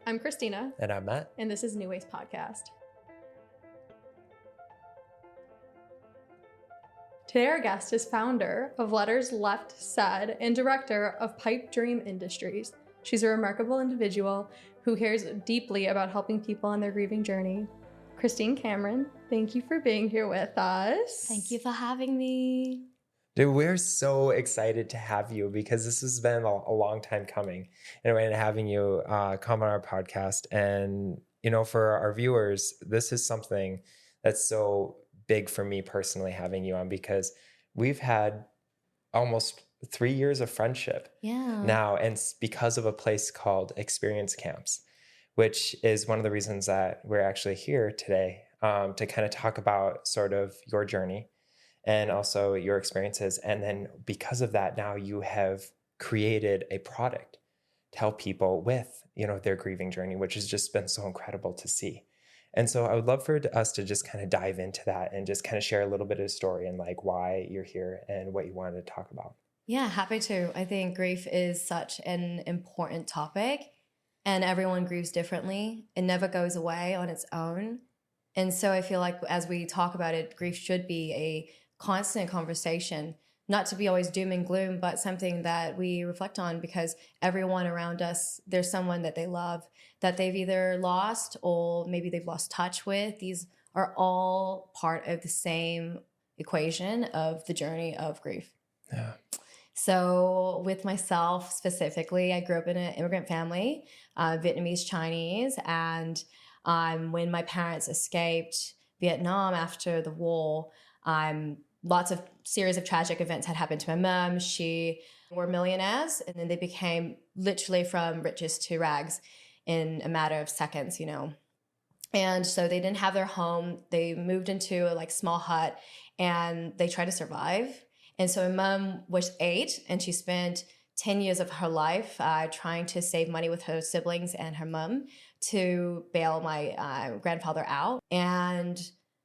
I'm Christina. And I'm Matt. And this is New Ways Podcast. Today our guest is founder of Letters Left Said and director of Pipe Dream Industries. She's a remarkable individual who cares deeply about helping people on their grieving journey. Christine Cameron, thank you for being here with us. Thank you for having me. Dude, we're so excited to have you because this has been a long time coming. And having you come on our podcast. And, you know, for our viewers, this is something that's so big for me personally, having you on, because we've had almost 3 years of friendship now. And it's because of a place called Experience Camps, which is one of the reasons that we're actually here today to kind of talk about sort of your journey and also your experiences. And then because of that, now you have created a product to help people with, you know, their grieving journey, which has just been so incredible to see. And so I would love for us to just kind of dive into that and just kind of share a little bit of the story and like why you're here and what you wanted to talk about. Yeah, happy to. I think grief is such an important topic and everyone grieves differently. It never goes away on its own. And so I feel like as we talk about it, grief should be a constant conversation, not to be always doom and gloom, but something that we reflect on, because everyone around us, there's someone that they love that they've either lost or maybe they've lost touch with. These are all part of the same equation of the journey of grief. Yeah. So with myself specifically, I grew up in an immigrant family, Vietnamese, Chinese, and when my parents escaped Vietnam after the war, lots of series of tragic events had happened to my mom. She were millionaires, and then they became literally from riches to rags in a matter of seconds, you know. And so they didn't have their home. They moved into a like small hut and they tried to survive. And so my mom was 8 and she spent 10 years of her life trying to save money with her siblings and her mom to bail my grandfather out. And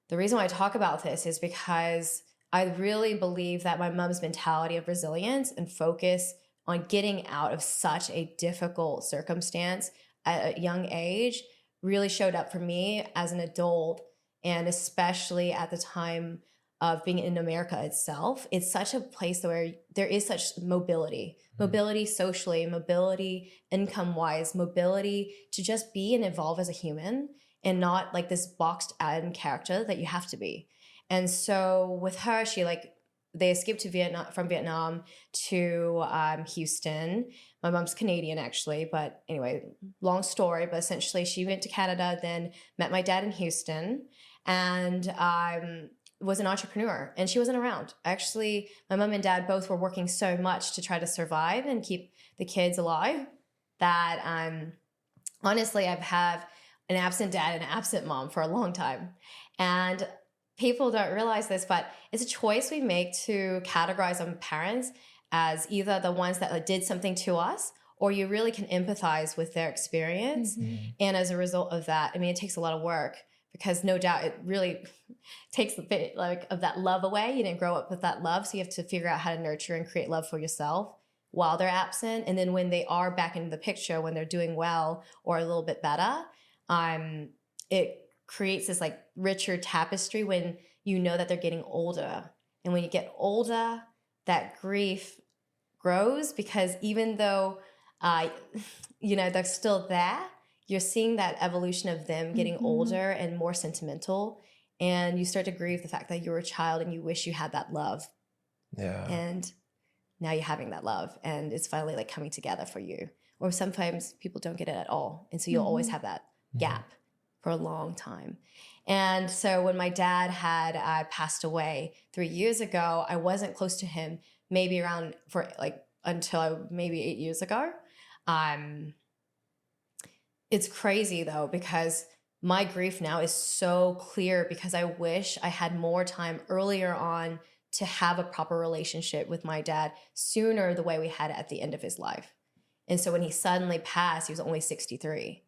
the reason why I talk about this is because I really believe that my mom's mentality of resilience and focus on getting out of such a difficult circumstance at a young age really showed up for me as an adult, and especially at the time of being in America itself. It's such a place where there is such mobility socially, mobility income-wise, mobility to just be and evolve as a human and not like this boxed in character that you have to be. And so with her, they escaped to from Vietnam to Houston. My mom's Canadian actually, but anyway, long story, but essentially she went to Canada, then met my dad in Houston, and was an entrepreneur, and she wasn't around. Actually, my mom and dad both were working so much to try to survive and keep the kids alive that honestly, I've had an absent dad and an absent mom for a long time. And people don't realize this, but it's a choice we make to categorize our parents as either the ones that did something to us, or you really can empathize with their experience. Mm-hmm. And as a result of that, I mean, it takes a lot of work, because no doubt it really takes a bit like of that love away. You didn't grow up with that love, so you have to figure out how to nurture and create love for yourself while they're absent. And then when they are back in the picture, when they're doing well or a little bit better, it creates this like richer tapestry when you know that they're getting older. And when you get older, that grief grows, because even though you know they're still there, you're seeing that evolution of them getting older and more sentimental, and you start to grieve the fact that you were a child and you wish you had that love. Yeah. And now you're having that love, and it's finally like coming together for you. Or sometimes people don't get it at all, and so you'll always have that gap for a long time. And so when my dad had passed away 3 years ago, I wasn't close to him maybe around for like until maybe 8 years ago. It's crazy though, because my grief now is so clear, because I wish I had more time earlier on to have a proper relationship with my dad sooner, the way we had it at the end of his life. And so when he suddenly passed, he was only 63.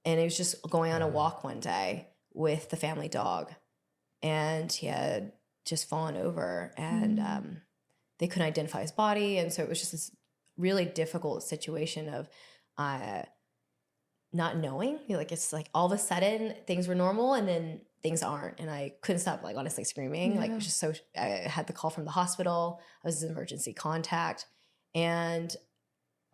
And he was just going on a walk one day with the family dog, and he had just fallen over, and they couldn't identify his body. And so it was just this really difficult situation of not knowing. Like it's like all of a sudden things were normal and then things aren't, and I couldn't stop like honestly screaming. Like it was just so. I had the call from the hospital. I was in emergency contact, and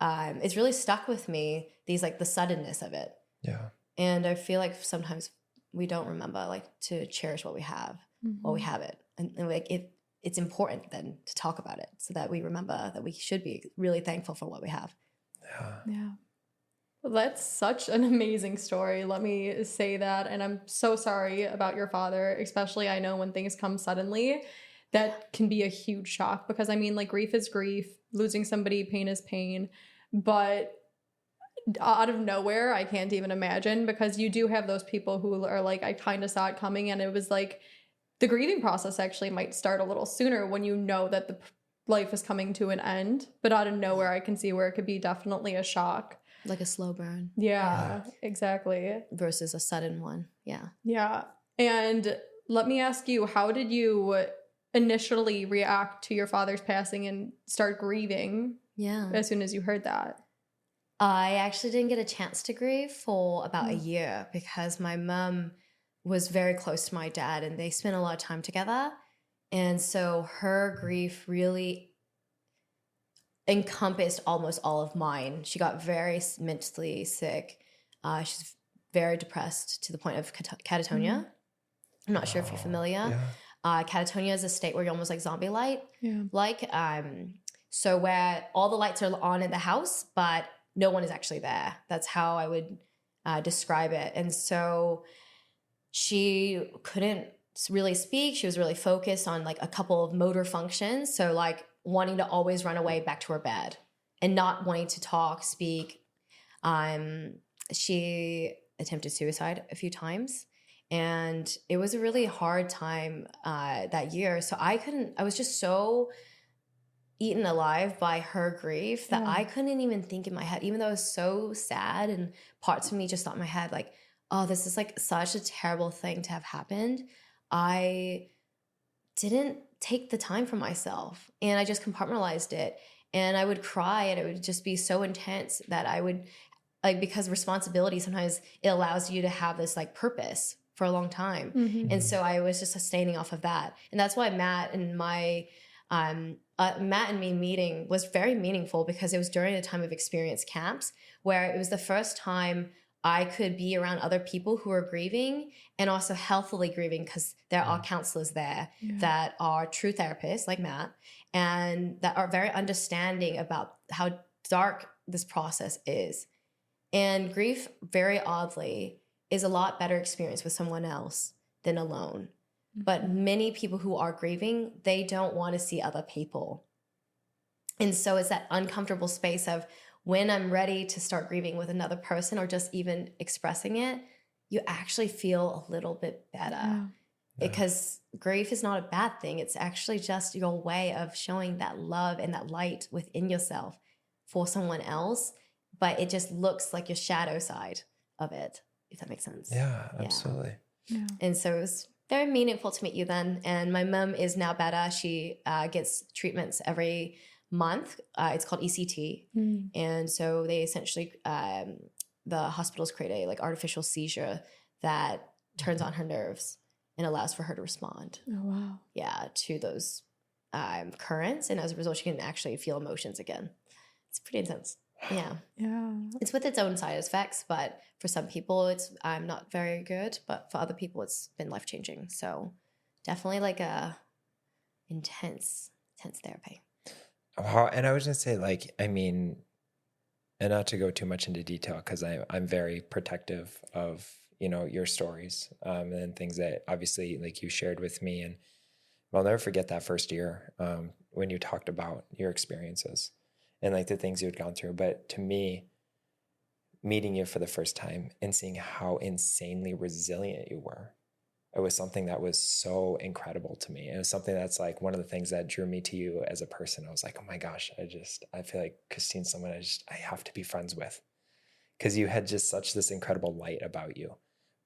it's really stuck with me. These like the suddenness of it. Yeah. And I feel like sometimes we don't remember like to cherish what we have while we have it, and like it's important then to talk about it so that we remember that we should be really thankful for what we have. Yeah. Well, that's such an amazing story. Let me say that. And I'm so sorry about your father, especially I know when things come suddenly, that can be a huge shock because I mean, like, grief is grief, losing somebody, pain is pain. But out of nowhere, I can't even imagine because you do have those people who are like, I kind of saw it coming. And it was like the grieving process actually might start a little sooner when you know that the life is coming to an end. But out of nowhere, I can see where it could be definitely a shock. Like a slow burn. Yeah, exactly. Versus a sudden one. Yeah. Yeah. And let me ask you, how did you initially react to your father's passing and start grieving as soon as you heard that? I actually didn't get a chance to grieve for about a year because my mom was very close to my dad and they spent a lot of time together. And so her grief really encompassed almost all of mine. She got very mentally sick. She's very depressed to the point of catatonia. I'm not sure if you're familiar. Catatonia is a state where you're almost like zombie-like. So where all the lights are on in the house, but no one is actually there. That's how I would describe it. And so she couldn't really speak. She was really focused on like a couple of motor functions. So like wanting to always run away back to her bed and not wanting to talk, speak. She attempted suicide a few times and it was a really hard time that year. So I was just so eaten alive by her grief that I couldn't even think in my head, even though it was so sad and parts of me just thought in my head like, oh, this is like such a terrible thing to have happened. I didn't take the time for myself and I just compartmentalized it and I would cry and it would just be so intense that I would like, because responsibility sometimes it allows you to have this like purpose for a long time. And so I was just sustaining off of that. And that's why Matt and me meeting was very meaningful because it was during a time of experience camps where it was the first time I could be around other people who are grieving and also healthily grieving because there are counselors there that are true therapists like Matt and that are very understanding about how dark this process is. And grief, very oddly, is a lot better experience with someone else than alone. But many people who are grieving, they don't want to see other people. And so it's that uncomfortable space of when I'm ready to start grieving with another person or just even expressing it, you actually feel a little bit better. Because grief is not a bad thing. It's actually just your way of showing that love and that light within yourself for someone else. But it just looks like your shadow side of it, if that makes sense. Yeah, absolutely. Yeah. And so it was very meaningful to meet you then. And my mom is now better. She gets treatments every month. It's called ECT. And so they essentially, the hospitals create a like artificial seizure that turns on her nerves and allows for her to respond. Oh, wow. Yeah, to those currents. And as a result, she can actually feel emotions again. It's pretty intense. Yeah. It's with its own side effects, but for some people it's not very good, but for other people it's been life-changing. So definitely like a intense therapy. And I was gonna say, like, I mean, and not to go too much into detail because I'm very protective of, you know, your stories and things that obviously like you shared with me, and I'll never forget that first year when you talked about your experiences and like the things you had gone through. But to me, meeting you for the first time and seeing how insanely resilient you were, it was something that was so incredible to me. And it was something that's like one of the things that drew me to you as a person. I was like, oh my gosh, I feel like Christine's someone I have to be friends with, because you had just such this incredible light about you,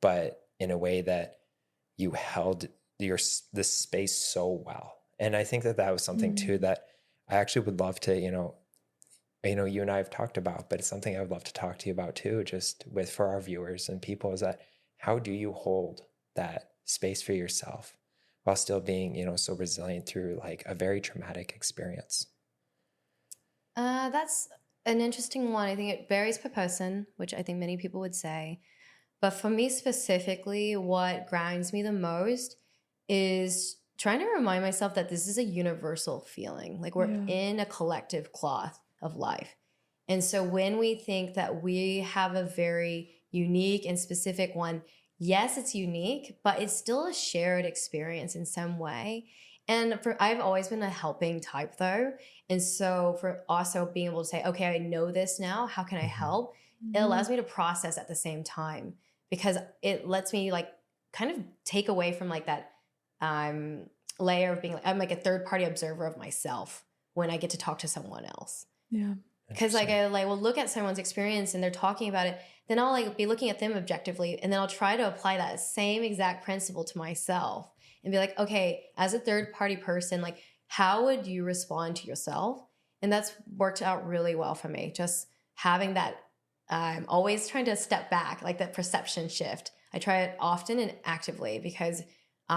but in a way that you held this space so well. And I think that was something too that I actually would love to, you know, you and I have talked about, but it's something I would love to talk to you about too, just with for our viewers and people, is that how do you hold that space for yourself while still being, so resilient through like a very traumatic experience? That's an interesting one. I think it varies per person, which I think many people would say. But for me specifically, what grinds me the most is trying to remind myself that this is a universal feeling. Like we're in a collective cloth of life. And so when we think that we have a very unique and specific one, yes, it's unique, but it's still a shared experience in some way. And I've always been a helping type though. And so for also being able to say, okay, I know this now, how can I help? It allows me to process at the same time, because it lets me like kind of take away from like that layer of being like, I'm like a third party observer of myself when I get to talk to someone else. Yeah. Because like I will look at someone's experience and they're talking about it, then I'll like be looking at them objectively, and then I'll try to apply that same exact principle to myself and be like, okay, as a third party person, like how would you respond to yourself? And that's worked out really well for me. Just having that, I'm always trying to step back, like that perception shift. I try it often and actively, because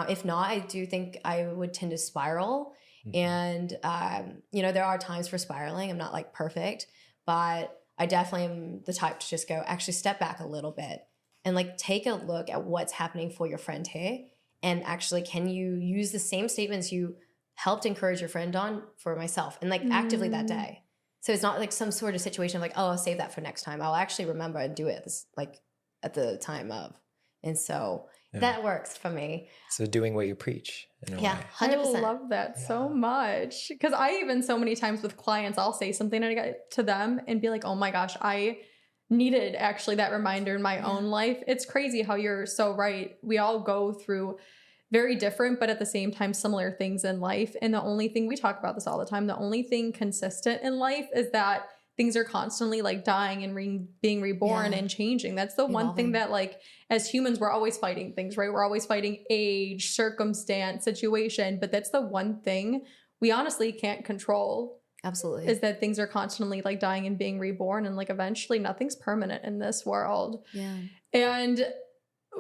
if not, I do think I would tend to spiral. And, there are times for spiraling. I'm not like perfect, but I definitely am the type to just go, actually step back a little bit and like take a look at what's happening for your friend here. And actually, can you use the same statements you helped encourage your friend on for myself, and like actively that day? So it's not like some sort of situation of like, oh, I'll save that for next time. I'll actually remember and do it like at the time of. And so that works for me. So doing what you preach in a way. 100%. I love that so much. Because I even so many times with clients, I'll say something to them and be like, oh my gosh, I needed actually that reminder in my own life. It's crazy how you're so right. We all go through very different, but at the same time, similar things in life. And the only thing, we talk about this all the time, the only thing consistent in life is that things are constantly like dying and being reborn and changing. That's the one thing that like as humans, we're always fighting things, right? We're always fighting age, circumstance, situation, but that's the one thing we honestly can't control. Absolutely. Is that things are constantly like dying and being reborn, and like eventually nothing's permanent in this world. Yeah. And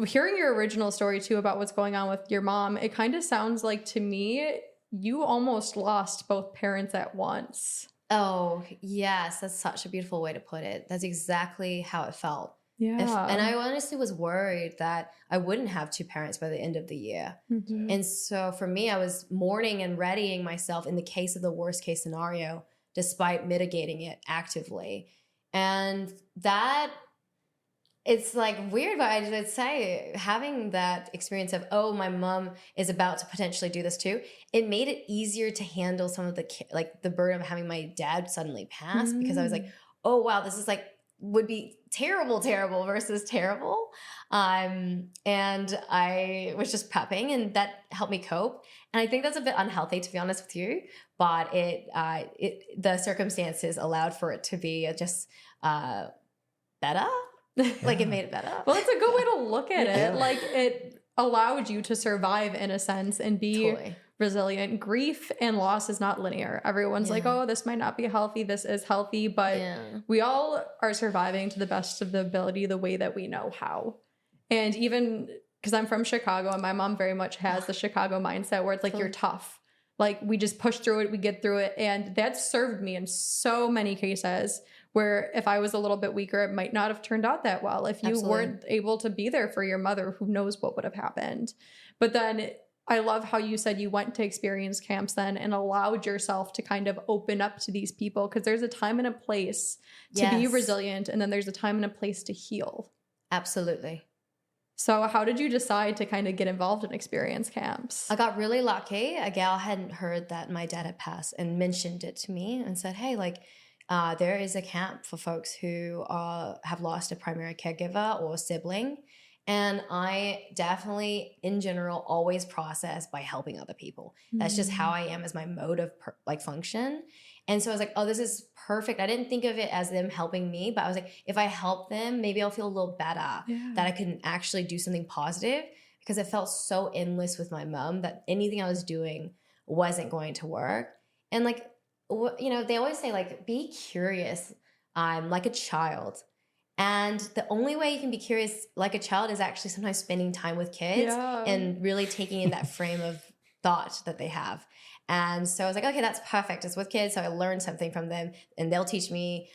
hearing your original story too about what's going on with your mom, it kind of sounds like to me you almost lost both parents at once. Oh, yes. That's such a beautiful way to put it. That's exactly how it felt. Yeah. And I honestly was worried that I wouldn't have two parents by the end of the year. And so for me, I was mourning and readying myself in the case of the worst case scenario, despite mitigating it actively. And that, it's like weird, but I would say having that experience of, oh, my mom is about to potentially do this too, it made it easier to handle some of the burden of having my dad suddenly pass, because I was like, oh, wow, this is like, would be terrible versus terrible. And I was just prepping, and that helped me cope. And I think that's a bit unhealthy, to be honest with you, but the circumstances allowed for it to be just better. Like it made it better. Well, it's a good way to look at it. Like it allowed you to survive in a sense and be resilient. Grief and loss is not linear. Everyone's like, oh, this might not be healthy. This is healthy. But we all are surviving to the best of the ability, the way that we know how. And even because I'm from Chicago and my mom very much has the Chicago mindset where it's like, you're tough. Like we just push through it, we get through it. And that served me in so many cases where if I was a little bit weaker, it might not have turned out that well. If you weren't able to be there for your mother, who knows what would have happened. But then I love how you said you went to experience camps then and allowed yourself to kind of open up to these people, because there's a time and a place to be resilient, and then there's a time and a place to heal. Absolutely. So how did you decide to kind of get involved in experience camps? I got really lucky. A gal hadn't heard that my dad had passed and mentioned it to me and said, hey, like, there is a camp for folks who have lost a primary caregiver or sibling. And I definitely, in general, always process by helping other people. That's just how I am as my mode of function. And so I was like, oh, this is perfect. I didn't think of it as them helping me, but I was like, if I help them, maybe I'll feel a little better that I could actually do something positive, because it felt so endless with my mom that anything I was doing wasn't going to work. And like you know, they always say like, be curious, like a child. And the only way you can be curious like a child is actually sometimes spending time with kids Yeah. and really taking in that frame of thought that they have. And so I was like, okay, that's perfect. It's with kids. So I learned something from them and they'll teach me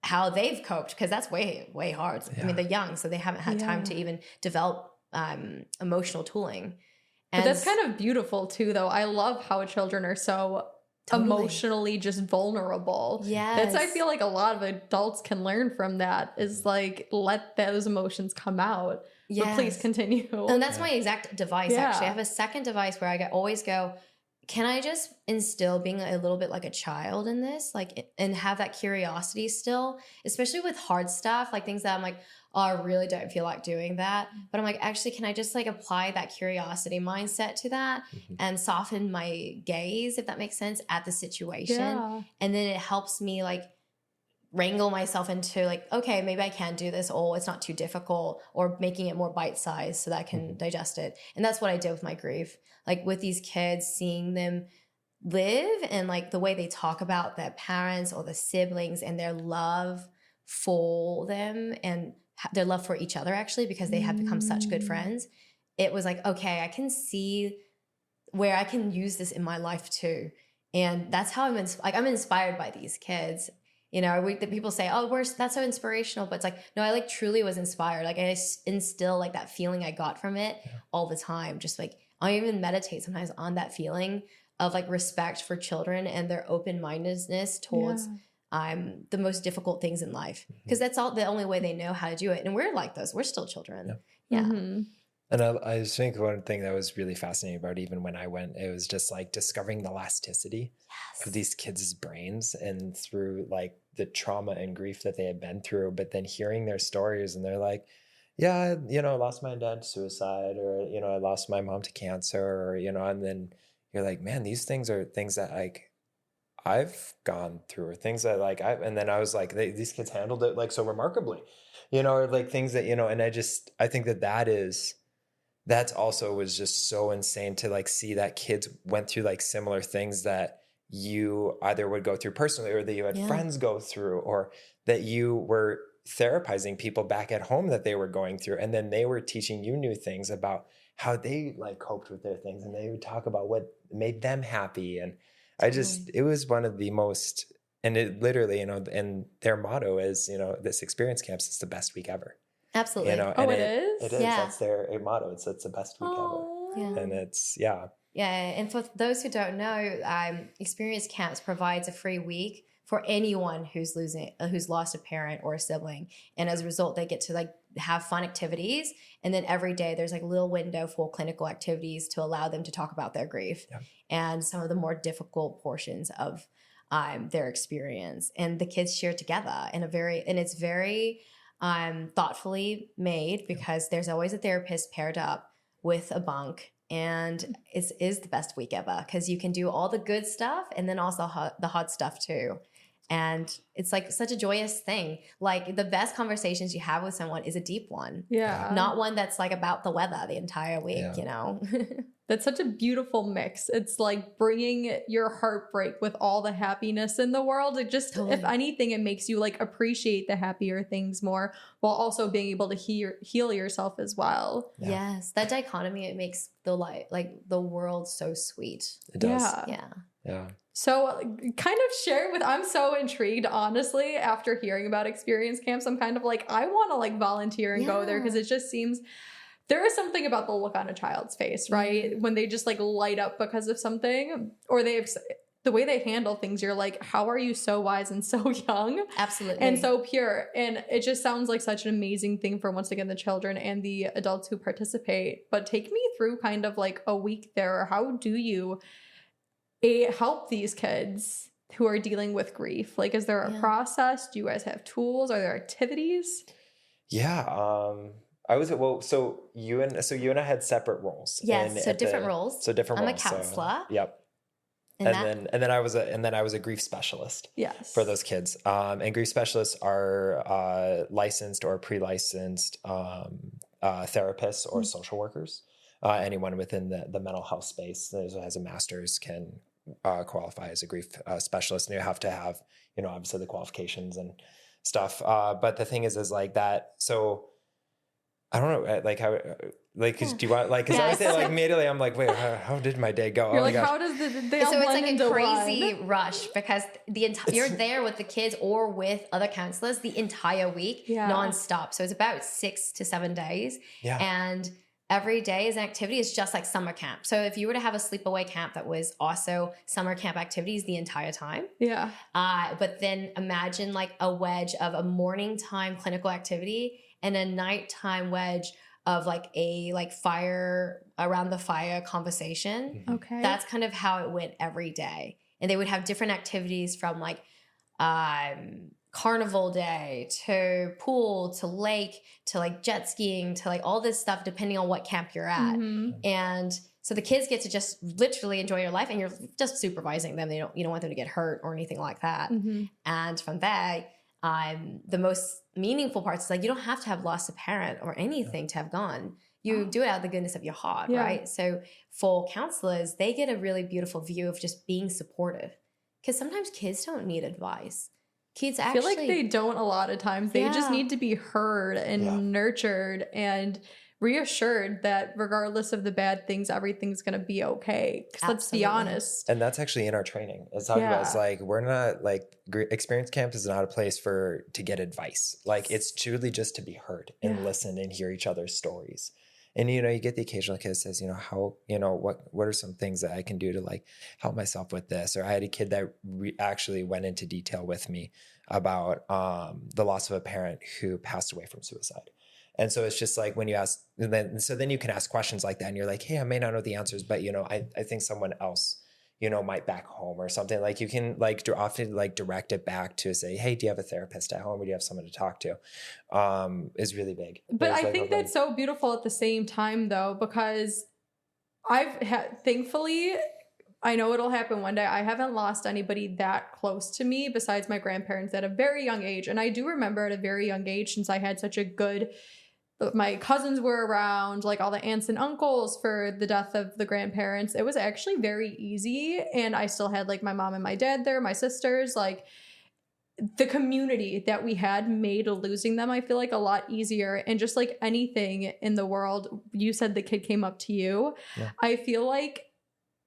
how they've coped, because that's way hard. I mean, they're young, so they haven't had time to even develop emotional tooling. And but that's kind of beautiful too, though. I love how children are so emotionally just vulnerable. Yes. I feel like a lot of adults can learn from that, is like, let those emotions come out. Yes. But please continue. And that's my exact device, actually. I have a second device where I always go, can I just instill being a little bit like a child in this, like, and have that curiosity still, especially with hard stuff, like things that I'm like, oh, I really don't feel like doing that. But I'm like, actually, can I just like apply that curiosity mindset to that and soften my gaze, if that makes sense, at the situation. Yeah. And then it helps me like wrangle myself into like, okay, maybe I can do this, or it's not too difficult, or making it more bite-sized so that I can digest it. And that's what I did with my grief. Like with these kids, seeing them live and like the way they talk about their parents or the siblings and their love for them and their love for each other, actually, because they have become such good friends. It was like, okay, I can see where I can use this in my life too. And that's how I'm inspired by these kids. You know, people say, oh, that's so inspirational. But it's like, no, I like truly was inspired. Like I instill like that feeling I got from it all the time. Just like, I even meditate sometimes on that feeling of like respect for children and their open-mindedness towards the most difficult things in life. Because that's the only way they know how to do it. And we're like those. We're still children. Yeah. And I think one thing that was really fascinating about even when I went, it was just like discovering the elasticity of these kids' brains and through like the trauma and grief that they had been through, but then hearing their stories and they're like, yeah, you know, I lost my dad to suicide, or, you know, I lost my mom to cancer, or, you know, and then you're like, man, these things are things that like I've gone through, or things that like and then I was like, these kids handled it like so remarkably, you know, or like things that, you know, and I think that's also was just so insane to like see that kids went through like similar things that you either would go through personally, or that you had friends go through, or that you were therapizing people back at home that they were going through. And then they were teaching you new things about how they like coped with their things. And they would talk about what made them happy. And it was one of the most, and it literally, you know, and their motto is, you know, this experience camps is the best week ever. Absolutely. You know, and it is? It is. Yeah. That's their motto. It's the best week ever. Yeah. And it's, Yeah. And for those who don't know, Experience Camps provides a free week for anyone who's lost a parent or a sibling. And as a result, they get to like have fun activities. And then every day there's like a little window for clinical activities to allow them to talk about their grief and some of the more difficult portions of their experience. And the kids share together and it's very thoughtfully made, because there's always a therapist paired up with a bunk. And it is the best week ever, because you can do all the good stuff and then also the hard stuff too. And it's like such a joyous thing. Like the best conversations you have with someone is a deep one. Yeah. Not one that's like about the weather the entire week, you know? That's such a beautiful mix. It's like bringing your heartbreak with all the happiness in the world. It just, if anything, it makes you like appreciate the happier things more, while also being able to heal yourself as well. Yeah. Yes. That dichotomy, it makes the world so sweet. It does. Yeah. So kind of share I'm so intrigued, honestly, after hearing about experience camps. I'm kind of like, I want to like volunteer and go there, because it just seems there is something about the look on a child's face, right? When they just like light up because of something, or the way they handle things, you're like, how are you so wise and so young? Absolutely. And so pure. And it just sounds like such an amazing thing for, once again, the children and the adults who participate. But take me through kind of like a week there. How do you help these kids who are dealing with grief? Like, is there a process? Do you guys have tools? Are there activities? Yeah. So you and I had separate roles. Yes. So different roles. So different roles. I'm a counselor. Yep. And then I was a grief specialist. Yes. For those kids. And grief specialists are licensed or pre-licensed therapists or social workers. Anyone within the mental health space that has a master's can qualify as a grief specialist, and you have to have, you know, obviously the qualifications and stuff. But the thing is like that. So I don't know, like how, like, do you want, like, cause I would say like immediately I'm like, wait, how did my day go? You're oh like, my gosh. how does they all So it's blend like into a crazy one? rush because you're there with the kids or with other counselors the entire week, nonstop. So it's about 6 to 7 days. Yeah. And every day is an activity. It's just like summer camp. So if you were to have a sleepaway camp that was also summer camp activities the entire time. Yeah. But then imagine like a wedge of a morning time clinical activity and a nighttime wedge of like a fire around the fire conversation. Okay. That's kind of how it went every day. And they would have different activities from like carnival day to pool to lake to like jet skiing to like all this stuff depending on what camp you're at. And so the kids get to just literally enjoy your life and you're just supervising them. You don't want them to get hurt or anything like that. And from there, the most meaningful parts is like you don't have to have lost a parent or anything to have gone. You do it out of the goodness of your heart, right? So for counselors, they get a really beautiful view of just being supportive because sometimes kids don't need advice. Kids actually, I feel like they don't a lot of times. They just need to be heard and nurtured and reassured that regardless of the bad things, everything's going to be okay. Because let's be honest. And that's actually in our training. It's talking about, it's like, we're not like, experience camp is not a place to get advice. Like it's truly just to be heard and listen and hear each other's stories. And, you know, you get the occasional kid that says, you know, how, you know, what are some things that I can do to like help myself with this? Or I had a kid that actually went into detail with me about the loss of a parent who passed away from suicide. And so it's just like when you ask, then you can ask questions like that and you're like, hey, I may not know the answers, but, you know, I think someone else, you know, might back home or something. Like you can like often like direct it back to say, hey, do you have a therapist at home or do you have someone to talk to? Is really big. But I think that's so beautiful at the same time though, because thankfully, I know it'll happen one day. I haven't lost anybody that close to me besides my grandparents at a very young age. And I do remember at a very young age, since I had such a good, my cousins were around, like all the aunts and uncles for the death of the grandparents. It was actually very easy. And I still had like my mom and my dad there, my sisters, like the community that we had made losing them, I feel like a lot easier. And just like anything in the world, you said the kid came up to you. Yeah. I feel like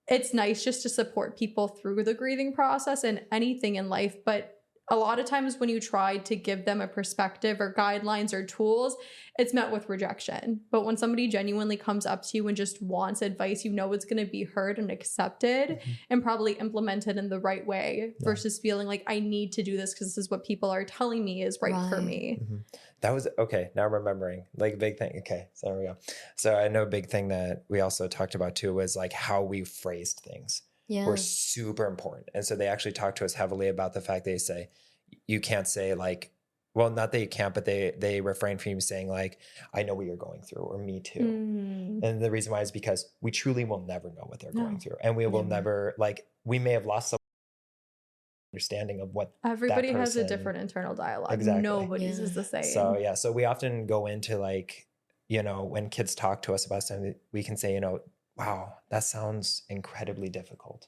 it's nice just to support people through the grieving process and anything in life. But a lot of times when you try to give them a perspective or guidelines or tools, it's met with rejection. But when somebody genuinely comes up to you and just wants advice, you know it's going to be heard and accepted and probably implemented in the right way versus feeling like I need to do this because this is what people are telling me is right for me. That was, okay, now I'm remembering, like a big thing. Okay, so there we go. So I know a big thing that we also talked about too was like how we phrased things. Were super important. And so they actually talk to us heavily about the fact they say, you can't say like, well, not that you can't, but they refrain from you saying like, I know what you're going through or me too. And the reason why is because we truly will never know what they're going through. And we will never, like, we may have lost some understanding of what everybody has a different internal dialogue. Exactly. Nobody's is the same. So yeah. So we often go into like, you know, when kids talk to us about something, we can say, you know, wow, that sounds incredibly difficult.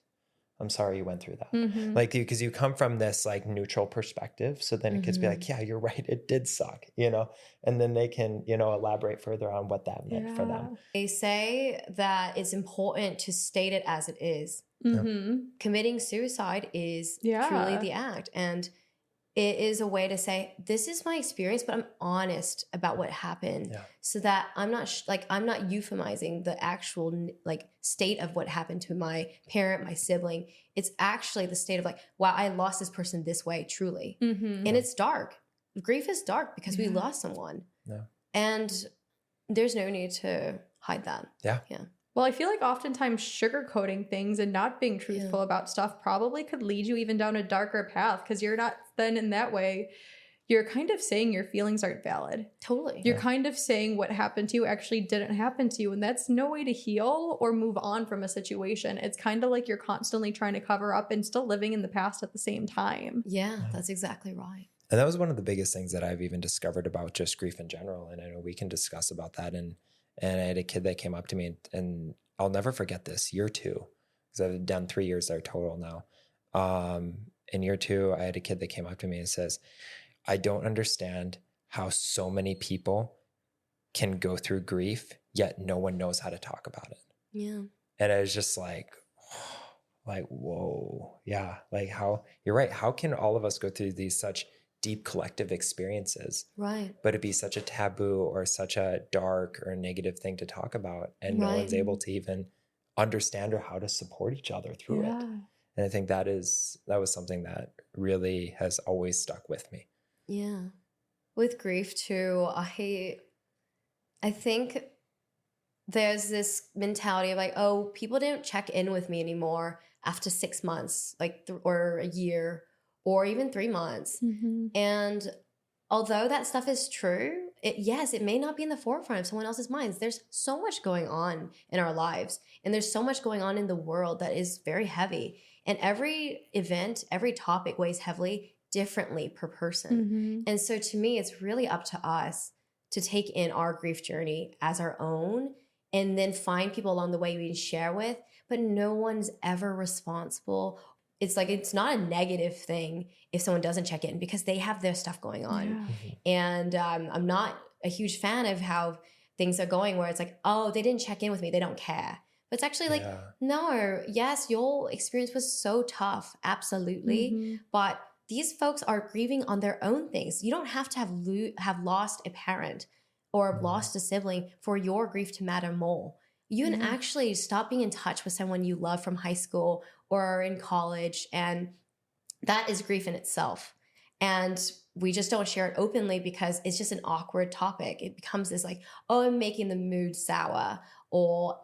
I'm sorry you went through that. Like, because you come from this like neutral perspective. So then kids be like, yeah, you're right. It did suck, you know, and then they can, you know, elaborate further on what that meant for them. They say that it's important to state it as it is. Committing suicide is truly the act. And it is a way to say, this is my experience, but I'm honest about what happened so that I'm not I'm not euphemizing the actual like state of what happened to my parent, my sibling. It's actually the state of like, wow, I lost this person this way, truly. And it's dark. Grief is dark because we lost someone. And there's no need to hide that. Well, I feel like oftentimes sugarcoating things and not being truthful about stuff probably could lead you even down a darker path because you're not then in that way, you're kind of saying your feelings aren't valid. Totally. You're kind of saying what happened to you actually didn't happen to you. And that's no way to heal or move on from a situation. It's kind of like you're constantly trying to cover up and still living in the past at the same time. Yeah, that's exactly right. And that was one of the biggest things that I've even discovered about just grief in general. And I know we can discuss about that. And I had a kid that came up to me and I'll never forget this, year 2. because I've done 3 years there total now. In year 2, I had a kid that came up to me and says, I don't understand how so many people can go through grief, yet no one knows how to talk about it. Yeah. And I was just like, whoa. Yeah. Like how you're right. How can all of us go through these such deep collective experiences, Right. but it be such a taboo or such a dark or negative thing to talk about, and no one's able to even understand or how to support each other through it. And I think that was something that really has always stuck with me. Yeah. With grief too, I think there's this mentality of like, oh, people didn't check in with me anymore after 6 months, like, or a year, or even 3 months. And although that stuff is true, it may not be in the forefront of someone else's minds. There's so much going on in our lives, and there's so much going on in the world that is very heavy. And every event, every topic weighs heavily differently per person. And so to me, it's really up to us to take in our grief journey as our own, and then find people along the way we can share with, but no one's ever responsible. It's like, it's not a negative thing if someone doesn't check in, because they have their stuff going on. And I'm not a huge fan of how things are going, where it's like, oh, they didn't check in with me, they don't care. But it's actually like, no, yes, your experience was so tough, absolutely. But these folks are grieving on their own things. You don't have to have lost a parent or lost a sibling for your grief to matter more. You can actually stop being in touch with someone you love from high school or in college, and that is grief in itself. And we just don't share it openly because it's just an awkward topic. It becomes this like, oh, I'm making the mood sour, or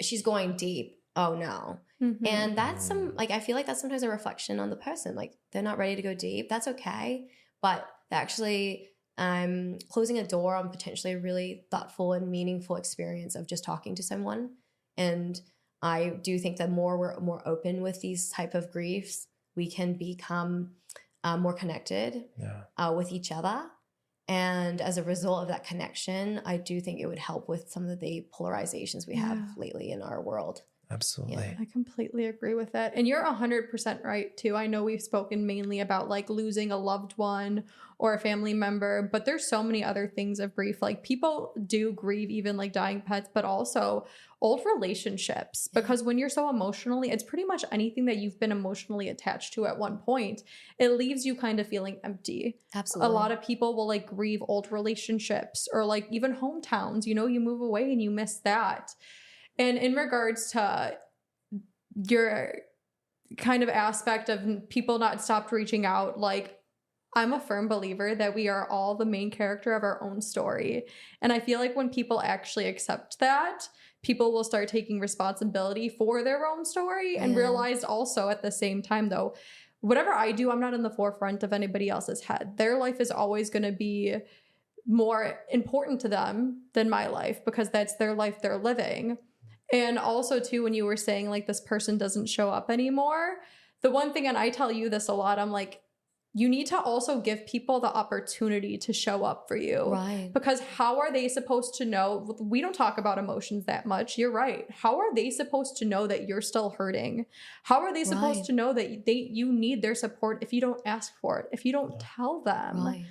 she's going deep. Oh no. And that's I feel like that's sometimes a reflection on the person. Like, they're not ready to go deep. That's okay. But actually, closing a door on potentially a really thoughtful and meaningful experience of just talking to someone. And I do think that we're more open with these type of griefs, we can become more connected with each other. And as a result of that connection, I do think it would help with some of the polarizations we have lately in our world. Absolutely. Yeah, I completely agree with that. And you're 100% right too. I know we've spoken mainly about like losing a loved one or a family member, but there's so many other things of grief. Like, people do grieve even like dying pets, but also old relationships, because when you're so emotionally, it's pretty much anything that you've been emotionally attached to at one point, it leaves you kind of feeling empty. Absolutely. A lot of people will like grieve old relationships, or like even hometowns, you move away and you miss that. And in regards to your kind of aspect of people not stopped reaching out, like, I'm a firm believer that we are all the main character of our own story. And I feel like when people actually accept that, people will start taking responsibility for their own story and realize also at the same time, though, whatever I do, I'm not in the forefront of anybody else's head. Their life is always going to be more important to them than my life, because that's their life they're living. And also too, when you were saying like this person doesn't show up anymore, the one thing, and I tell you this a lot, I'm like, you need to also give people the opportunity to show up for you. Right. Because how are they supposed to know? We don't talk about emotions that much. You're right. How are they supposed to know that you're still hurting? How are they supposed to know that you need their support if you don't ask for it, if you don't tell them? Right.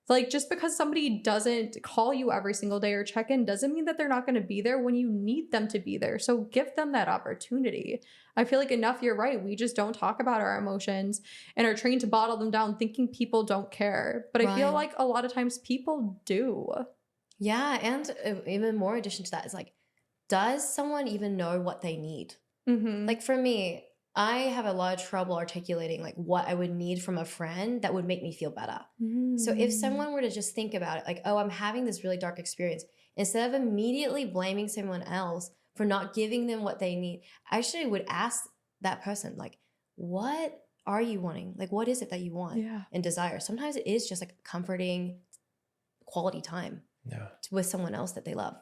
Like, just because somebody doesn't call you every single day or check in doesn't mean that they're not going to be there when you need them to be there. So give them that opportunity. I feel like enough, you're right. We just don't talk about our emotions and are trained to bottle them down, thinking people don't care. But I feel like a lot of times people do. Yeah. And even more addition to that is like, does someone even know what they need? Like, for me, I have a lot of trouble articulating like what I would need from a friend that would make me feel better. So if someone were to just think about it, like, oh, I'm having this really dark experience, instead of immediately blaming someone else for not giving them what they need, I actually would ask that person, like, what are you wanting? Like, what is it that you want and desire? Sometimes it is just like comforting quality time with someone else that they love.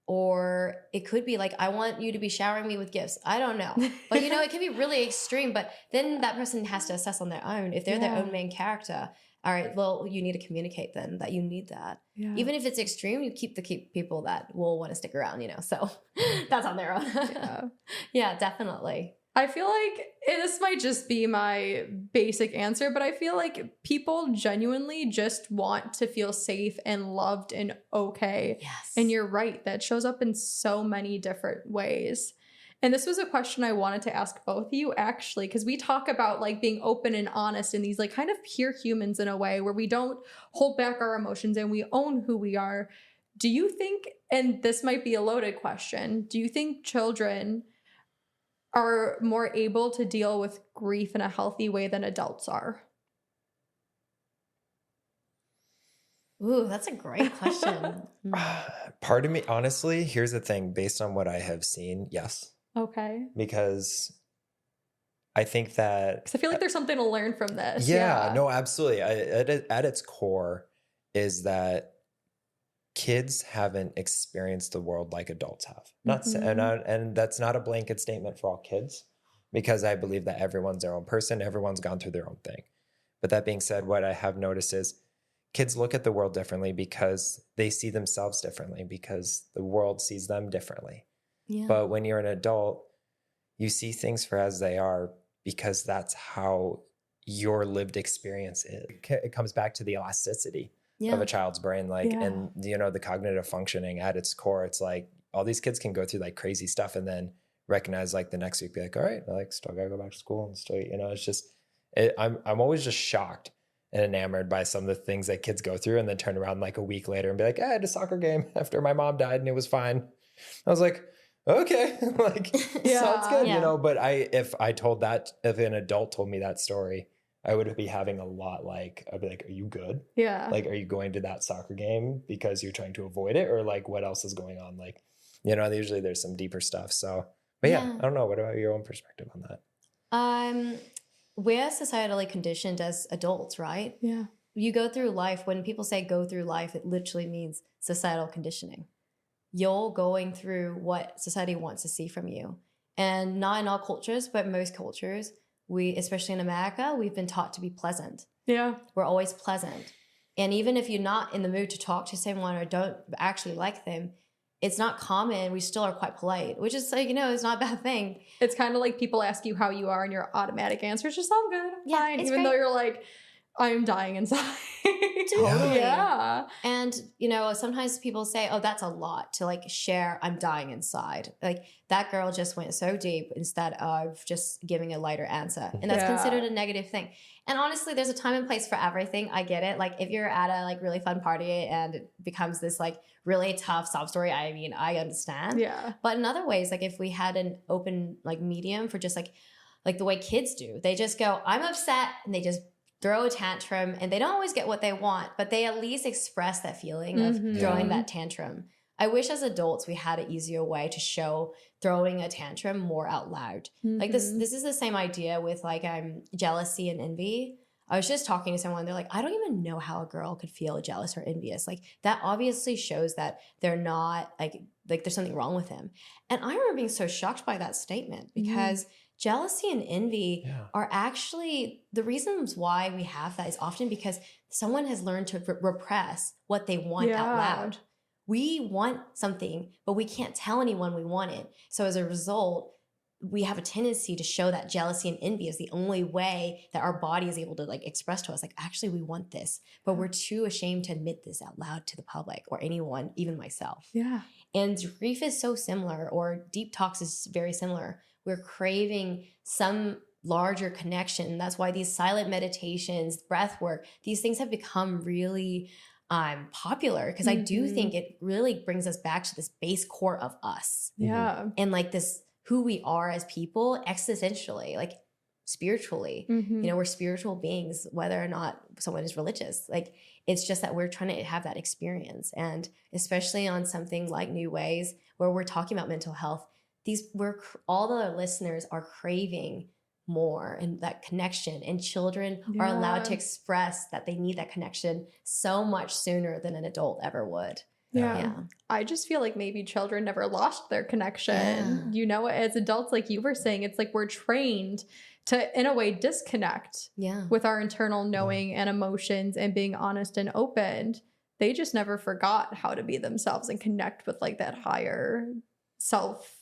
Or it could be like, I want you to be showering me with gifts. I don't know. But, it can be really extreme. But then that person has to assess on their own. If they're their own main character, all right, well, you need to communicate then that you need that. Yeah. Even if it's extreme, you keep people that will want to stick around, you know, so that's on their own. Yeah. Yeah, definitely. I feel like this might just be my basic answer, but I feel like people genuinely just want to feel safe and loved and okay. Yes. And you're right, that shows up in so many different ways. And this was a question I wanted to ask both of you actually, because we talk about like being open and honest and these like kind of pure humans in a way where we don't hold back our emotions and we own who we are. Do you think, and this might be a loaded question, do you think children are more able to deal with grief in a healthy way than adults are? Ooh, that's a great question. Part of me, honestly, here's the thing, based on what I have seen, yes. Okay. Because I think that... Because I feel like there's something to learn from this. Yeah, no, absolutely. At its core is that kids haven't experienced the world like adults have. And that's not a blanket statement for all kids, because I believe that everyone's their own person. Everyone's gone through their own thing. But that being said, what I have noticed is kids look at the world differently because they see themselves differently, because the world sees them differently. Yeah. But when you're an adult, you see things for as they are, because that's how your lived experience is. It comes back to the elasticity of a child's brain, like, and you know, the cognitive functioning at its core. It's like all these kids can go through like crazy stuff and then recognize like the next week, be like, all right, I like still gotta go back to school and still, you know, it's just, I'm always just shocked and enamored by some of the things that kids go through and then turn around like a week later and be like, I had a soccer game after my mom died and it was fine. I was like, okay, like, sounds good, you know, but if an adult told me that story, I would be having a lot like, I'd be like, are you good? Yeah. Like, are you going to that soccer game because you're trying to avoid it? Or like, what else is going on? Like, you know, usually there's some deeper stuff. So, but yeah, I don't know. What about your own perspective on that? We're societally conditioned as adults, right? Yeah. You go through life, when people say go through life, it literally means societal conditioning. You're going through what society wants to see from you. And not in all cultures, but most cultures, especially in America, we've been taught to be pleasant. Yeah. We're always pleasant. And even if you're not in the mood to talk to someone or don't actually like them, it's not common. We still are quite polite, which is like, you know, it's not a bad thing. It's kind of like people ask you how you are and your automatic answer is just, I'm good, I'm fine. Even though you're like, I'm dying inside. Totally. Yeah. And, you know, sometimes people say, oh, that's a lot to like share, I'm dying inside. Like that girl just went so deep instead of just giving a lighter answer. And that's considered a negative thing. And honestly, there's a time and place for everything. I get it. Like if you're at a like really fun party and it becomes this like really tough sob story, I mean, I understand. Yeah. But in other ways, like if we had an open like medium for just like the way kids do, they just go, I'm upset, and they just throw a tantrum, and they don't always get what they want, but they at least express that feeling of throwing that tantrum. I wish as adults we had an easier way to show throwing a tantrum more out loud. Like this is the same idea with like jealousy and envy. I was just talking to someone, they're like, I don't even know how a girl could feel jealous or envious. Like that obviously shows that they're not like there's something wrong with them. And I remember being so shocked by that statement, because jealousy and envy are actually the reasons why we have that is often because someone has learned to repress what they want out loud. We want something, but we can't tell anyone we want it. So as a result, we have a tendency to show that jealousy and envy is the only way that our body is able to like express to us, like, actually, we want this, but we're too ashamed to admit this out loud to the public or anyone, even myself. Yeah. And grief is so similar, or deep talks is very similar. We're craving some larger connection. That's why these silent meditations, breath work, these things have become really popular, because I do think it really brings us back to this base core of us. Yeah. And like this, who we are as people existentially, like spiritually. You know, we're spiritual beings, whether or not someone is religious. Like it's just that we're trying to have that experience. And especially on something like New Ways, where we're talking about mental health, all the listeners are craving more and that connection, and children are allowed to express that they need that connection so much sooner than an adult ever would. Yeah. Yeah. I just feel like maybe children never lost their connection. You know, as adults, like you were saying, it's like we're trained to, in a way, disconnect Yeah. with our internal knowing and emotions and being honest and open. They just never forgot how to be themselves and connect with like that higher self,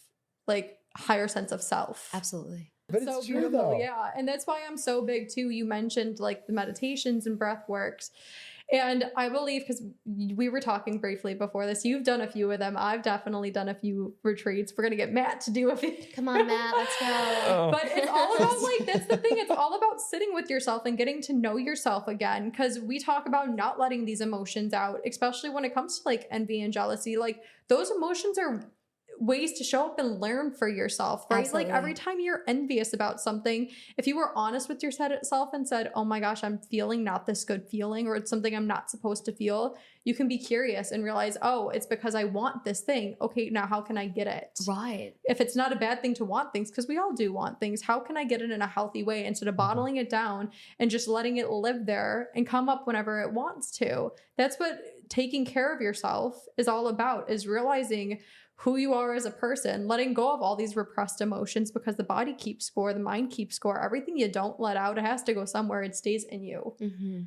like higher sense of self. Absolutely. But So it's true beautiful, though. yeah. And that's why I'm so big too. You mentioned like the meditations and breath works. And I believe, because we were talking briefly before this, you've done a few of them. I've definitely done a few retreats. We're going to get Matt to do a few. Come on, Matt, let's go. Oh. But it's all about like, that's the thing. It's all about sitting with yourself and getting to know yourself again. Because we talk about not letting these emotions out, especially when it comes to like envy and jealousy. Like those emotions are ways to show up and learn for yourself, right? Absolutely. Like every time you're envious about something, if you were honest with yourself and said, oh my gosh, I'm feeling not this good feeling, or it's something I'm not supposed to feel, you can be curious and realize, oh, it's because I want this thing. Okay, now how can I get it? Right. If it's not a bad thing to want things, because we all do want things, how can I get it in a healthy way instead of bottling it down and just letting it live there and come up whenever it wants to? That's what taking care of yourself is all about, is realizing who you are as a person, letting go of all these repressed emotions, because the body keeps score, the mind keeps score. Everything you don't let out, it has to go somewhere. It stays in you. Mm-hmm.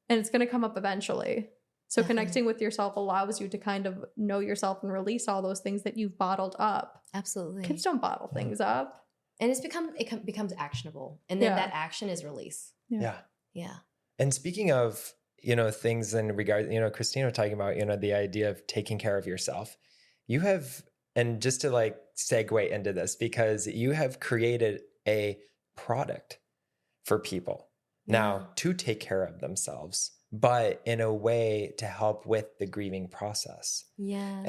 And it's going to come up eventually. So Definitely. connecting with yourself allows you to kind of know yourself and release all those things that you've bottled up. Absolutely. Kids don't bottle things up. And it becomes actionable. And then Yeah. that action is release. Yeah. Yeah. And speaking of, things in regard, Christina was talking about, the idea of taking care of yourself. You have, and just to like segue into this, because you have created a product for people now to take care of themselves, but in a way to help with the grieving process. Yes.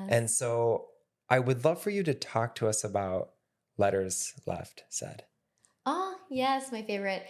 And so I would love for you to talk to us about Letters Left Said. Oh, yes, my favorite.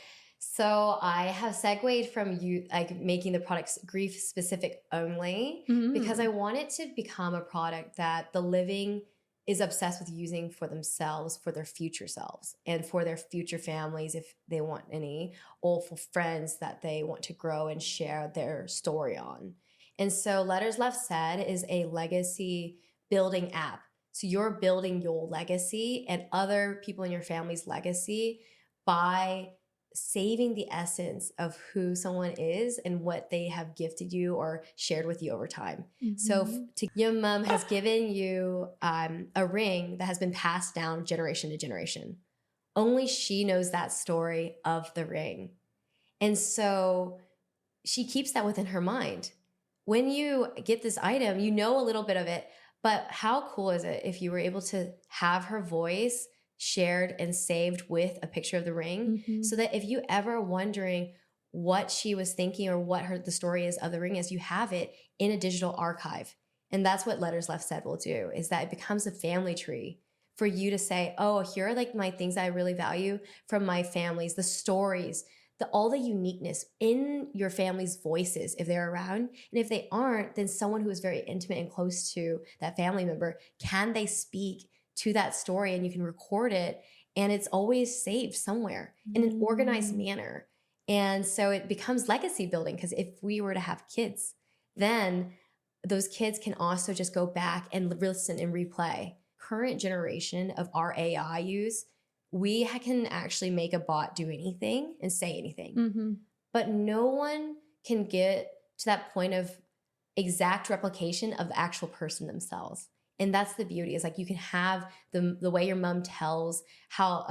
So I have segued from you like making the products grief specific only because I want it to become a product that the living is obsessed with using for themselves, for their future selves, and for their future families if they want any, or for friends that they want to grow and share their story on. And so Letters Left Said is a legacy building app. So you're building your legacy and other people in your family's legacy by saving the essence of who someone is and what they have gifted you or shared with you over time. So your mom has given you a ring that has been passed down generation to generation. Only she knows that story of the ring. And so she keeps that within her mind. When you get this item, you know a little bit of it, but how cool is it if you were able to have her voice shared and saved with a picture of the ring, so that if you ever wondering what she was thinking or what the story is of the ring is, you have it in a digital archive. And that's what Letters Left Said will do, is that it becomes a family tree for you to say, oh, here are like my things I really value from my families, the stories, all the uniqueness in your family's voices if they're around. And if they aren't, then someone who is very intimate and close to that family member, can they speak to that story, and you can record it, and it's always saved somewhere in an organized manner. And so it becomes legacy building, because if we were to have kids, then those kids can also just go back and listen and replay. Current generation of our AI use, we can actually make a bot do anything and say anything. But no one can get to that point of exact replication of the actual person themselves. And that's the beauty, is like you can have the way your mom tells how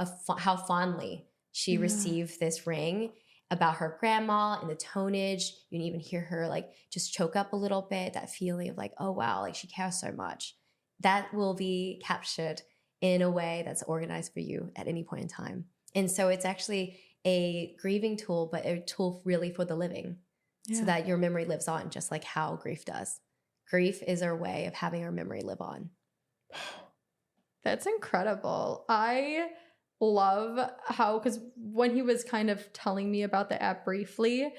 fondly she received this ring, about her grandma and the tonage. You can even hear her like just choke up a little bit, that feeling of like, oh wow, like she cares so much. That will be captured in a way that's organized for you at any point in time. And so it's actually a grieving tool, but a tool really for the living, so that your memory lives on, just like how grief does. Grief is our way of having our memory live on. That's incredible. I love how, because when he was kind of telling me about the app briefly,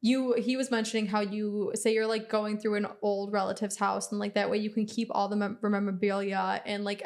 he was mentioning how you say you're like going through an old relative's house, and like that way you can keep all the memorabilia and like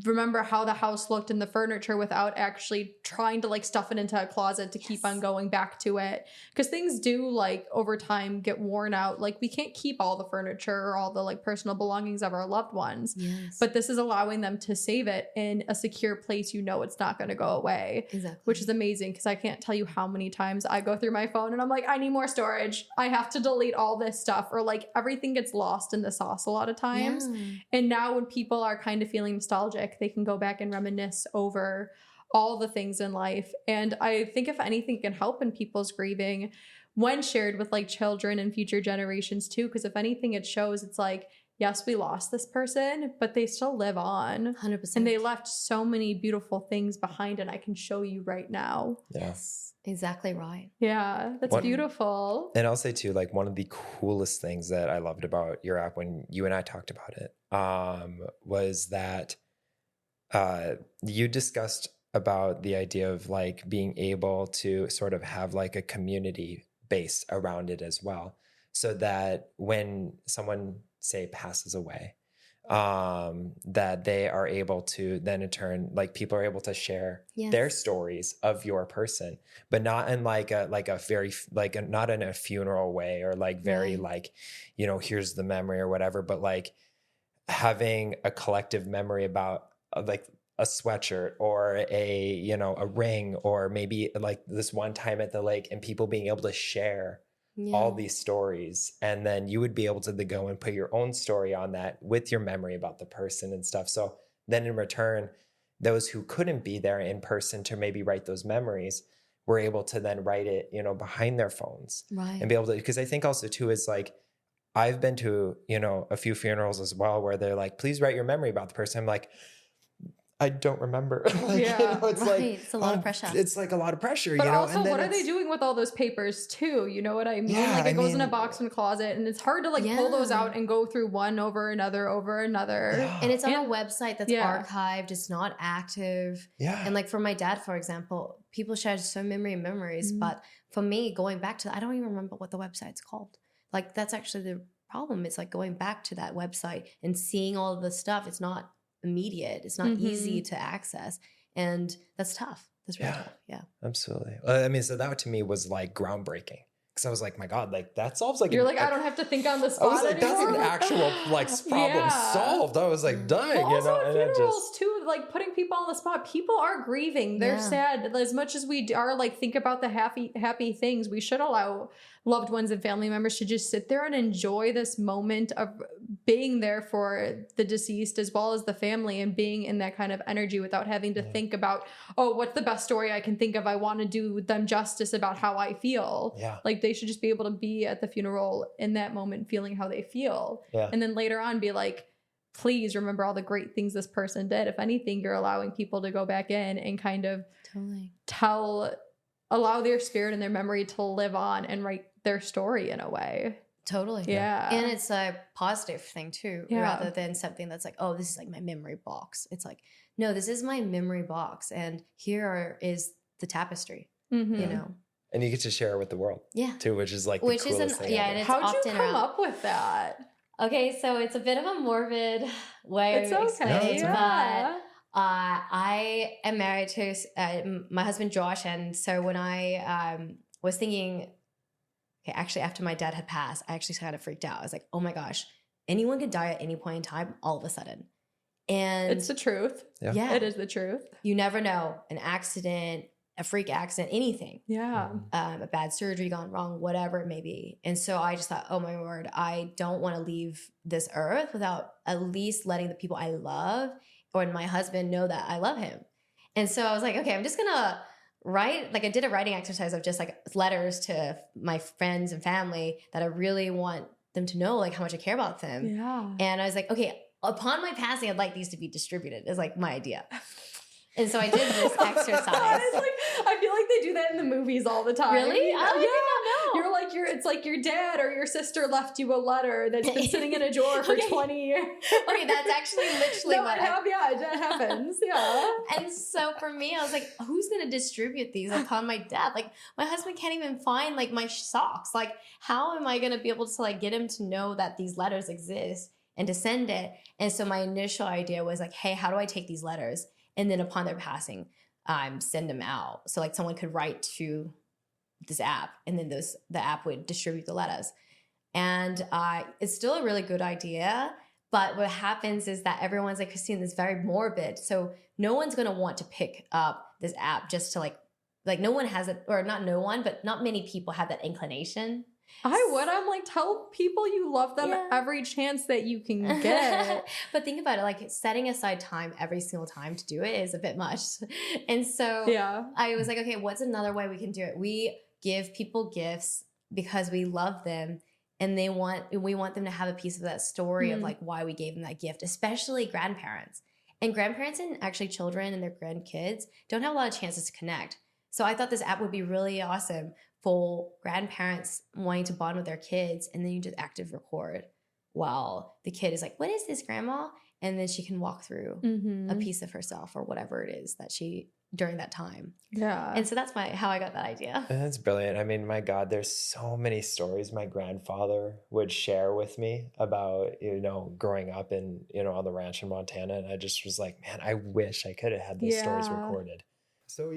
remember how the house looked and the furniture without actually trying to like stuff it into a closet to keep on going back to it. Because things do like over time get worn out. Like we can't keep all the furniture or all the like personal belongings of our loved ones. Yes. But this is allowing them to save it in a secure place. You know, it's not going to go away. Exactly. Which is amazing because I can't tell you how many times I go through my phone and I'm like, I need more storage. I have to delete all this stuff, or like everything gets lost in the sauce a lot of times. Yeah. And now when people are kind of feeling nostalgic, they can go back and reminisce over all the things in life. And I think if anything can help in people's grieving when shared with like children and future generations too, because if anything, it shows it's like, yes, we lost this person, but they still live on. 100%. And they left so many beautiful things behind, and I can show you right now. Yes, exactly right. Yeah, that's beautiful. And I'll say too, like one of the coolest things that I loved about your app when you and I talked about it was that you discussed about the idea of like being able to sort of have like a community base around it as well. So that when someone say passes away, that they are able to then in turn, like people are able to share their stories of your person, but not in like a very, like not in a funeral way or like very like, you know, here's the memory or whatever, but like having a collective memory about like a sweatshirt or a, you know, a ring, or maybe like this one time at the lake, and people being able to share all these stories. And then you would be able to go and put your own story on that with your memory about the person and stuff. So then in return, those who couldn't be there in person to maybe write those memories were able to then write it, you know, behind their phones and be able to, because I think also too is like, I've been to, you know, a few funerals as well where they're like, please write your memory about the person. I'm like, I don't remember. Like, you know, it's like, it's a lot of pressure. It's like a lot of pressure, but you know. Also, what are they doing with all those papers too? You know what I mean? Yeah, like it goes in a box in a closet, and it's hard to like pull those out and go through one over another. Yeah. And it's on a website that's archived. It's not active. Yeah. And like for my dad, for example, people share so many memories. But for me, going back to that, I don't even remember what the website's called. Like that's actually the problem. It's like going back to that website and seeing all of the stuff. It's not immediate. It's not easy to access. And that's tough. That's really tough. Yeah. Absolutely. Well, I mean, so that to me was like groundbreaking. Because I was like, my God, like that solves like... You're like, I don't have to think on the spot I was like, anymore. that's an actual like problem solved. I was like, dang, well, also you know? at funerals too, like putting people on the spot. People are grieving. They're sad. As much as we are like, think about the happy things, we should allow loved ones and family members to just sit there and enjoy this moment of being there for the deceased as well as the family, and being in that kind of energy without having to think about, oh, what's the best story I can think of? I want to do them justice about how I feel. Yeah. Like they should just be able to be at the funeral in that moment feeling how they feel. Yeah. And then later on be like, please remember all the great things this person did. If anything, you're allowing people to go back in and kind of allow their spirit and their memory to live on and write their story in a way. Totally. Yeah. And it's a positive thing too, rather than something that's like, oh, this is like my memory box. It's like, no, this is my memory box. And is the tapestry, you know? And you get to share it with the world too, which is like the coolest thing ever. And it's how'd you come up with that? Okay, so it's a bit of a morbid way of explaining it, but I am married to my husband Josh, and so when I was thinking, okay, actually after my dad had passed, I actually kind of freaked out. I was like, oh my gosh, anyone could die at any point in time, all of a sudden. And it's the truth. Yeah. It is the truth. You never know. An accident, a freak accident, anything. Yeah. A bad surgery gone wrong, whatever it may be. And so I just thought, oh my word, I don't want to leave this earth without at least letting the people I love or my husband know that I love him. And so I was like, okay, I'm just going to write, like I did a writing exercise of just like letters to my friends and family that I really want them to know like how much I care about them. Yeah. And I was like, okay, upon my passing, I'd like these to be distributed is like my idea. And so I did this exercise. It's like, I feel like they do that in the movies all the time. Really? You know? I did not know. You're like, it's like your dad or your sister left you a letter that's been sitting in a drawer for 20 years. Okay, that's actually literally what it happens. Yeah. And so for me, I was like, who's going to distribute these upon my death? Like my husband can't even find like my socks. Like how am I going to be able to like get him to know that these letters exist and to send it. And so my initial idea was like, hey, how do I take these letters? And then upon their passing, send them out. So like someone could write to this app, and then the app would distribute the letters. And it's still a really good idea. But what happens is that everyone's like, Christine, this is very morbid. So no one's going to want to pick up this app just to like no one has it, or not no one, but not many people have that inclination. I would. I'm like, tell people you love them every chance that you can get. But think about it, like setting aside time every single time to do it is a bit much. And so I was like, okay, what's another way we can do it? We give people gifts because we love them, and we want them to have a piece of that story of like why we gave them that gift, especially grandparents. And grandparents and actually children and their grandkids don't have a lot of chances to connect. So I thought this app would be really awesome for grandparents wanting to bond with their kids, and then you just active record while the kid is like, what is this, grandma? And then she can walk through a piece of herself or whatever it is that she during that time. Yeah. And so that's how I got that idea. That's brilliant. I mean, my God, there's so many stories my grandfather would share with me about, growing up in, on the ranch in Montana. And I just was like, man, I wish I could have had those stories recorded. So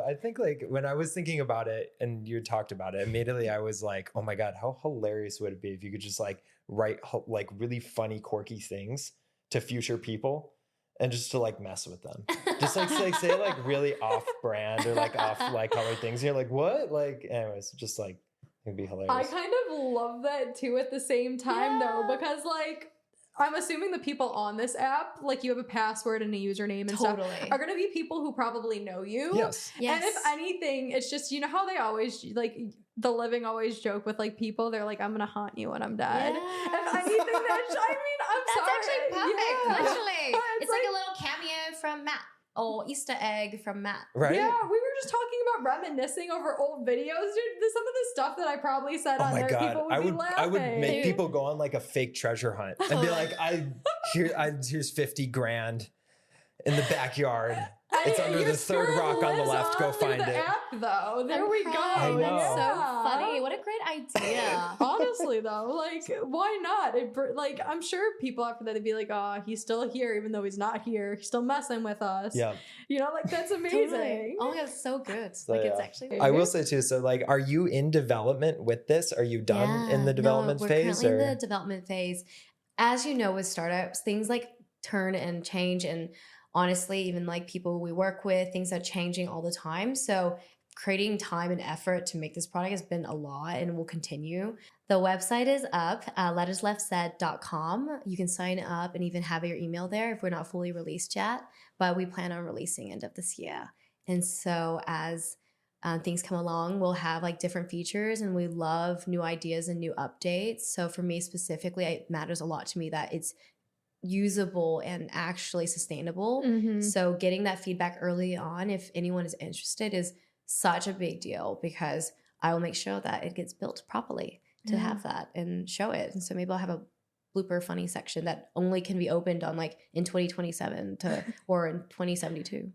I think like when I was thinking about it and you talked about it, immediately I was like, oh my God, how hilarious would it be if you could just like write like really funny, quirky things to future people and just to like mess with them. Just like say like really off brand or like off like color things. And you're like, what? Like, anyways, just like it'd be hilarious. I kind of love that too at the same time though, because like I'm assuming the people on this app, like you have a password and a username and stuff, are going to be people who probably know you. Yes. And if anything, it's just, how they always like the living always joke with like people, they're like, I'm going to haunt you when I'm dead. If anything, that's actually perfect. Literally. It's like a little cameo from Matt. Or Easter egg from Matt. Right? Yeah, we were just talking about reminiscing over old videos. Dude, some of the stuff that I probably said on there, people would be laughing. I would make people go on like a fake treasure hunt and be like, here's 50 grand in the backyard. It's under the third rock on the left. Go find it. App, though. There we go. I know. That's so funny. What a great idea. Honestly, though, like, why not? Like, I'm sure people after that, they'd be like, oh, he's still here, even though he's not here. He's still messing with us. Yeah. Like, that's amazing. Totally. Oh my God, it's so good. So, it's actually. I will say too, so like, are you in development with this? Are you done in the development phase? We're currently in the development phase. As you know, with startups, things like turn and change, and honestly, even like people we work with, things are changing all the time. So creating time and effort to make this product has been a lot and will continue. The website is up, lettersleftsaid.com. You can sign up and even have your email there if we're not fully released yet, but we plan on releasing end of this year. And so as things come along, we'll have like different features, and we love new ideas and new updates. So for me specifically, it matters a lot to me that it's usable and actually sustainable. So getting that feedback early on, if anyone is interested, is such a big deal, because I will make sure that it gets built properly to have that and show it. And so maybe I'll have a blooper funny section that only can be opened on like in 2027 or in 2072.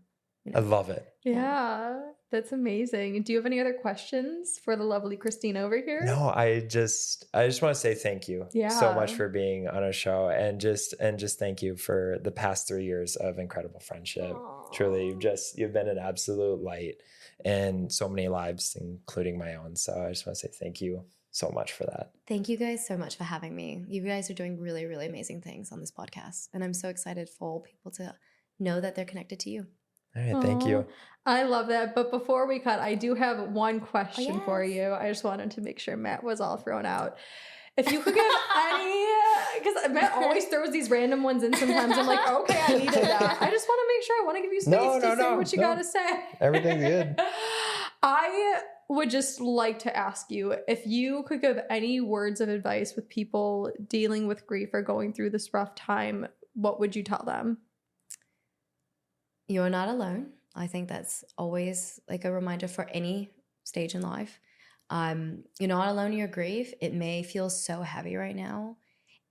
I love it. Yeah, that's amazing. Do you have any other questions for the lovely Christine over here? No, I just want to say thank you so much for being on our show, and just thank you for the past 3 years of incredible friendship. Aww. Truly, you've been an absolute light in so many lives, including my own. So I just want to say thank you so much for that. Thank you guys so much for having me. You guys are doing really, really amazing things on this podcast, and I'm so excited for people to know that they're connected to you. All right, thank you. I love that. But before we cut, I do have one question for you. I just wanted to make sure Matt was all thrown out. If you could give any, because Matt always throws these random ones in sometimes. I'm like, okay, I needed that. I just want to make sure. I want to give you space to say what you got to say. Everything's good. I would just like to ask you if you could give any words of advice with people dealing with grief or going through this rough time, what would you tell them? You're not alone. I think that's always like a reminder for any stage in life. You're not alone in your grief. It may feel so heavy right now,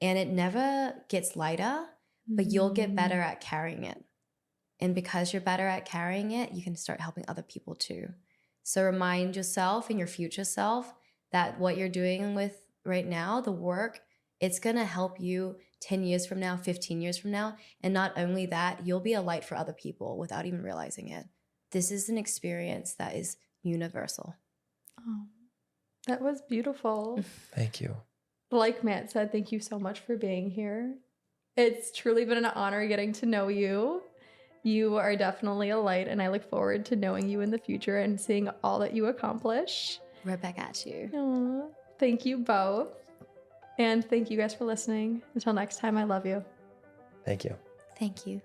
and it never gets lighter, but you'll get better at carrying it. And because you're better at carrying it, you can start helping other people too. So remind yourself and your future self that what you're doing with right now, the work, it's going to help you 10 years from now, 15 years from now. And not only that, you'll be a light for other people without even realizing it. This is an experience that is universal. Oh, that was beautiful. Thank you. Like Matt said, thank you so much for being here. It's truly been an honor getting to know you. You are definitely a light, and I look forward to knowing you in the future and seeing all that you accomplish. Right back at you. Aw, thank you both. And thank you guys for listening. Until next time, I love you. Thank you. Thank you.